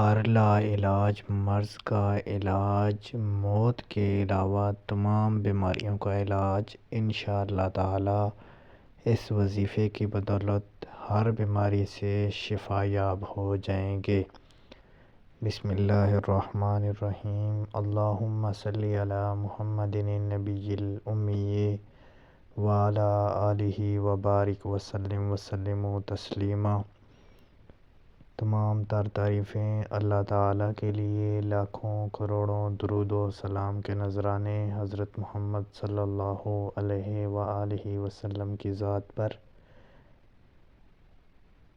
ہر لاعلاج مرض کا علاج، موت کے علاوہ تمام بیماریوں کا علاج انشاءاللہ تعالی اس وظیفے کی بدولت ہر بیماری سے شفا یاب ہو جائیں گے۔ بسم اللہ الرحمن الرحیم۔ اللہم صلی علی محمد النبی الامی وعلی آلہ وبارک وسلم تسلیما۔ تمام تر تعریفیں اللہ تعالیٰ کے لیے، لاکھوں کروڑوں درود و سلام کے نذرانے حضرت محمد صلی اللہ علیہ وآلہ وسلم کی ذات پر۔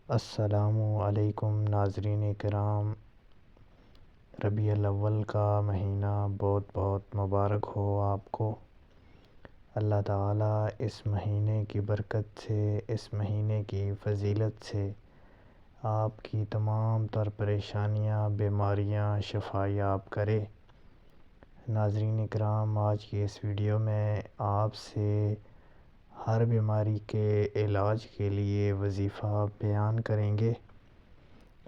السلام علیکم ناظرین کرام، ربیع الاول کا مہینہ بہت بہت مبارک ہو آپ کو۔ اللہ تعالیٰ اس مہینے کی برکت سے، اس مہینے کی فضیلت سے آپ کی تمام تر پریشانیاں، بیماریاں شفا یاب کرے۔ ناظرین کرام، آج کی اس ویڈیو میں آپ سے ہر بیماری کے علاج کے لیے وظیفہ بیان کریں گے۔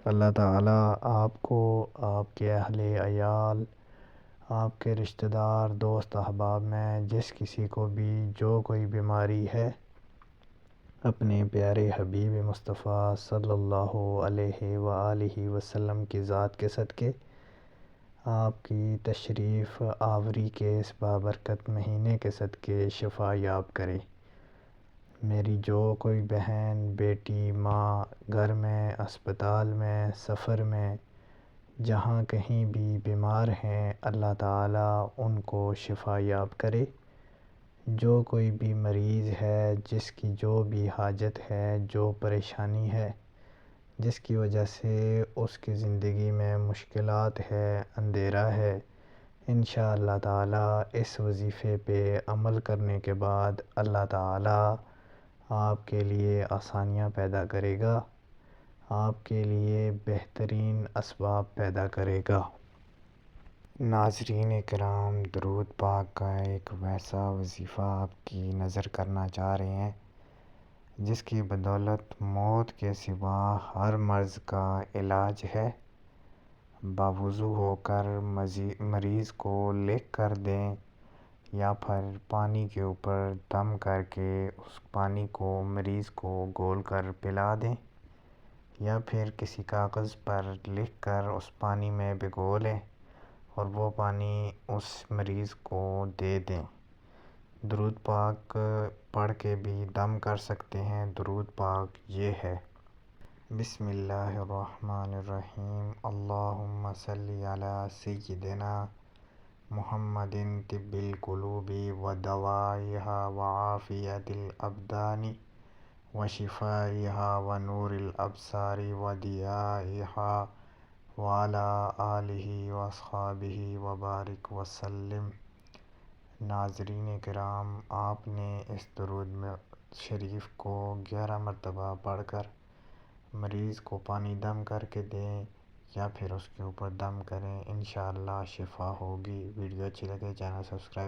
اللہ تعالیٰ آپ کو، آپ کے اہل عیال، آپ کے رشتہ دار، دوست احباب میں جس کسی کو بھی جو کوئی بیماری ہے، اپنے پیارے حبیب مصطفیٰ صلی اللہ علیہ وآلہ وسلم کی ذات کے صدقے آپ کی تشریف آوری کے اس بابرکت مہینے کے صدقے شفا یاب کرے۔ میری جو کوئی بہن، بیٹی، ماں گھر میں، اسپتال میں، سفر میں، جہاں کہیں بھی بیمار ہیں، اللہ تعالیٰ ان کو شفا یاب کرے۔ جو کوئی بھی مریض ہے، جس کی جو بھی حاجت ہے، جو پریشانی ہے، جس کی وجہ سے اس کی زندگی میں مشکلات ہے، اندھیرا ہے، انشاءاللہ تعالیٰ اس وظیفے پہ عمل کرنے کے بعد اللہ تعالیٰ آپ کے لیے آسانیاں پیدا کرے گا، آپ کے لیے بہترین اسباب پیدا کرے گا۔ ناظرین کرام، درود پاک کا ایک ویسا وظیفہ آپ کی نظر کرنا چاہ رہے ہیں جس کی بدولت موت کے سوا ہر مرض کا علاج ہے۔ باوضو ہو کر مریض کو لکھ کر دیں یا پھر پانی کے اوپر دم کر کے اس پانی کو مریض کو گھول کر پلا دیں، یا پھر کسی کاغذ پر لکھ کر اس پانی میں بھگو لیں اور وہ پانی اس مریض کو دے دیں۔ درود پاک پڑھ کے بھی دم کر سکتے ہیں۔ درود پاک یہ ہے: بسم اللہ الرحمن الرحیم، اللہم صلی علی سیدنا محمد طب القلوب ودوائیہا وعافیت الابدان وشفائیہا ونور الابصار وضیائیہا وعلی آلہ واصحابہ وبارک وسلم۔ ناظرین کرام، آپ نے اس درود شریف کو 11 مرتبہ پڑھ کر مریض کو پانی دم کر کے دیں یا پھر اس کے اوپر دم کریں، انشاءاللہ شفا ہوگی۔ ویڈیو اچھی لگے چینل سبسکرائب